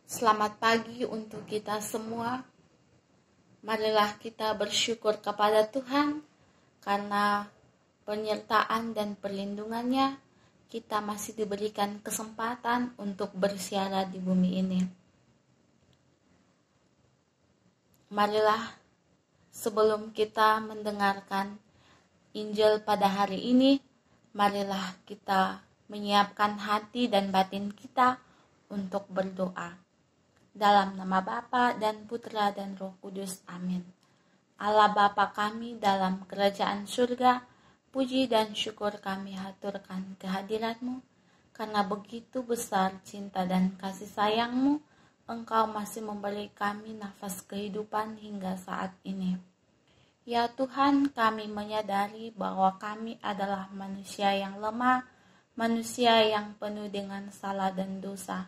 Selamat pagi untuk kita semua. Marilah kita bersyukur kepada Tuhan karena penyertaan dan perlindungannya kita masih diberikan kesempatan untuk bersiaran di bumi ini. Marilah sebelum kita mendengarkan Injil pada hari ini, marilah kita menyiapkan hati dan batin kita untuk berdoa. Dalam nama Bapa dan Putra dan Roh Kudus. Amin. Allah Bapa kami dalam kerajaan surga, puji dan syukur kami haturkan kehadirat-Mu, karena begitu besar cinta dan kasih sayang-Mu, Engkau masih memberi kami nafas kehidupan hingga saat ini. Ya Tuhan, kami menyadari bahwa kami adalah manusia yang lemah, manusia yang penuh dengan salah dan dosa.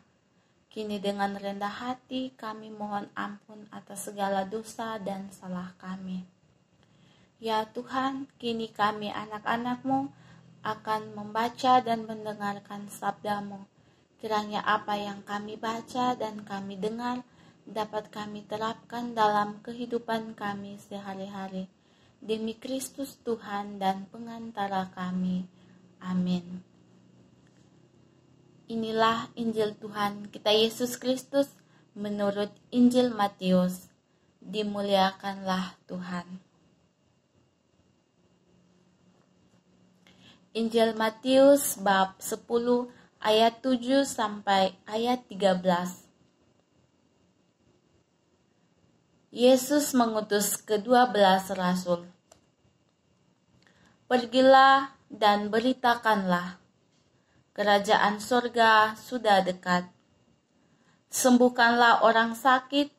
Kini dengan rendah hati kami mohon ampun atas segala dosa dan salah kami. Ya Tuhan, kini kami anak-anak-Mu akan membaca dan mendengarkan sabda-Mu. Kiranya apa yang kami baca dan kami dengar dapat kami terapkan dalam kehidupan kami sehari-hari. Demi Kristus Tuhan dan pengantara kami. Amin. Inilah Injil Tuhan kita Yesus Kristus menurut Injil Matius. Dimuliakanlah Tuhan. Injil Matius bab 10 ayat 7 sampai ayat 13. Yesus mengutus ke-12 rasul. Pergilah dan beritakanlah, kerajaan surga sudah dekat. Sembuhkanlah orang sakit,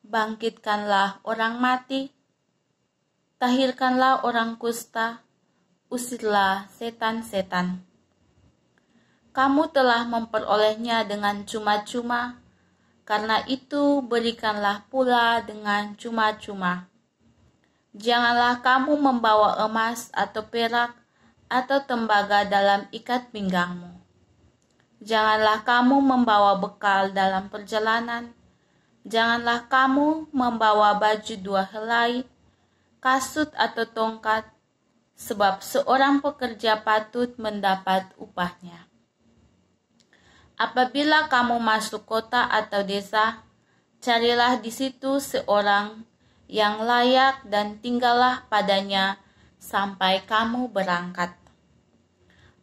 bangkitkanlah orang mati, tahirkanlah orang kusta, usirlah setan-setan. Kamu telah memperolehnya dengan cuma-cuma, karena itu berikanlah pula dengan cuma-cuma. Janganlah kamu membawa emas atau perak atau tembaga dalam ikat pinggangmu. Janganlah kamu membawa bekal dalam perjalanan. Janganlah kamu membawa baju 2 helai, kasut atau tongkat, sebab seorang pekerja patut mendapat upahnya. Apabila kamu masuk kota atau desa, carilah di situ seorang yang layak dan tinggallah padanya sampai kamu berangkat.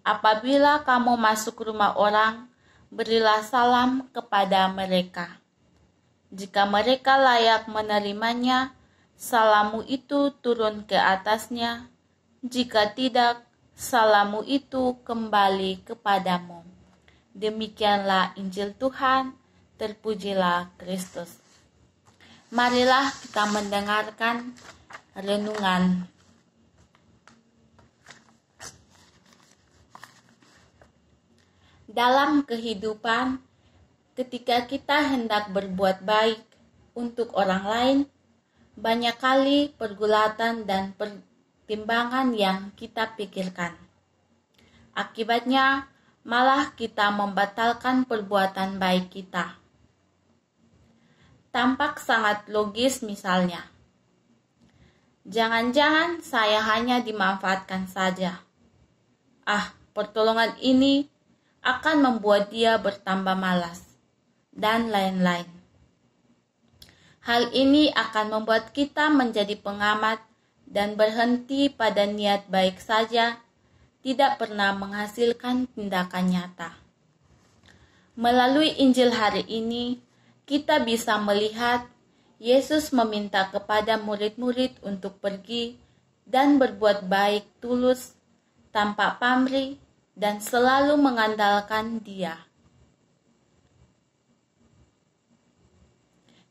Apabila kamu masuk rumah orang, berilah salam kepada mereka. Jika mereka layak menerimanya, salammu itu turun ke atasnya. Jika tidak, salammu itu kembali kepadamu. Demikianlah Injil Tuhan, terpujilah Kristus. Marilah kita mendengarkan renungan. Dalam kehidupan, ketika kita hendak berbuat baik untuk orang lain, banyak kali pergulatan dan pertimbangan yang kita pikirkan. Akibatnya, malah kita membatalkan perbuatan baik kita. Tampak sangat logis misalnya. Jangan-jangan saya hanya dimanfaatkan saja. Pertolongan ini akan membuat dia bertambah malas, dan lain-lain. Hal ini akan membuat kita menjadi pengamat dan berhenti pada niat baik saja, tidak pernah menghasilkan tindakan nyata. Melalui Injil hari ini, kita bisa melihat Yesus meminta kepada murid-murid untuk pergi dan berbuat baik tulus, tanpa pamrih, dan selalu mengandalkan Dia.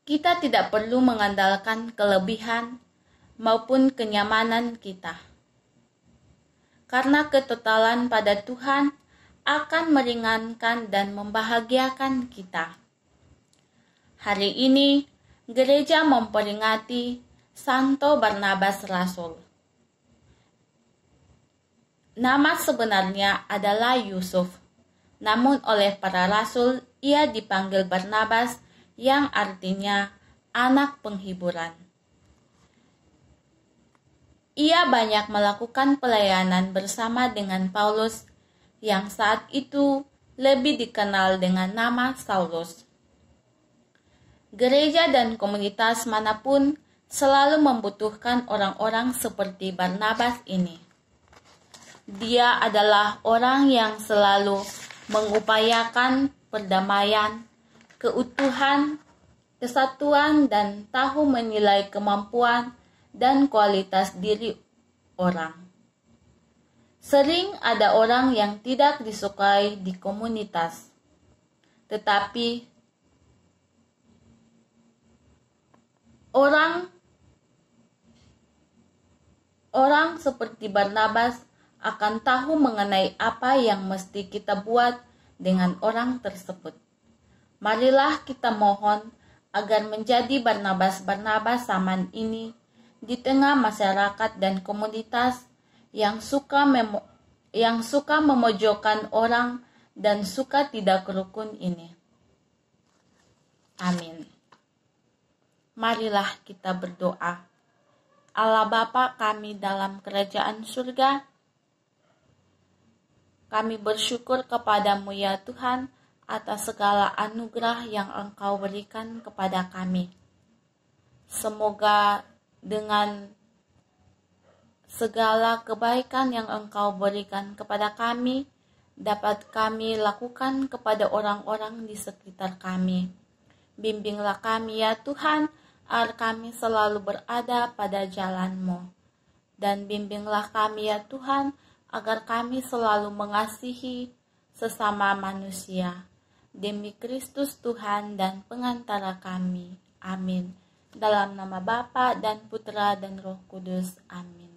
Kita tidak perlu mengandalkan kelebihan maupun kenyamanan kita, karena ketotalan pada Tuhan akan meringankan dan membahagiakan kita. Hari ini, gereja memperingati Santo Barnabas Rasul. Nama sebenarnya adalah Yusuf, namun oleh para rasul ia dipanggil Barnabas yang artinya anak penghiburan. Ia banyak melakukan pelayanan bersama dengan Paulus yang saat itu lebih dikenal dengan nama Saulus. Gereja dan komunitas manapun selalu membutuhkan orang-orang seperti Barnabas ini. Dia adalah orang yang selalu mengupayakan perdamaian, keutuhan, kesatuan, dan tahu menilai kemampuan dan kualitas diri orang. Sering ada orang yang tidak disukai di komunitas, tetapi orang seperti Barnabas akan tahu mengenai apa yang mesti kita buat dengan orang tersebut. Marilah kita mohon agar menjadi Barnabas-Barnabas zaman ini di tengah masyarakat dan komunitas yang suka memojokkan orang dan suka tidak rukun ini. Amin. Marilah kita berdoa. Allah Bapa kami dalam kerajaan surga, kami bersyukur kepadamu ya Tuhan atas segala anugerah yang Engkau berikan kepada kami. Semoga dengan segala kebaikan yang Engkau berikan kepada kami, dapat kami lakukan kepada orang-orang di sekitar kami. Bimbinglah kami ya Tuhan, agar kami selalu berada pada jalan-Mu. Dan bimbinglah kami ya Tuhan, agar kami selalu mengasihi sesama manusia. Demi Kristus Tuhan dan pengantara kami. Amin. Dalam nama Bapa dan Putra dan Roh Kudus. Amin.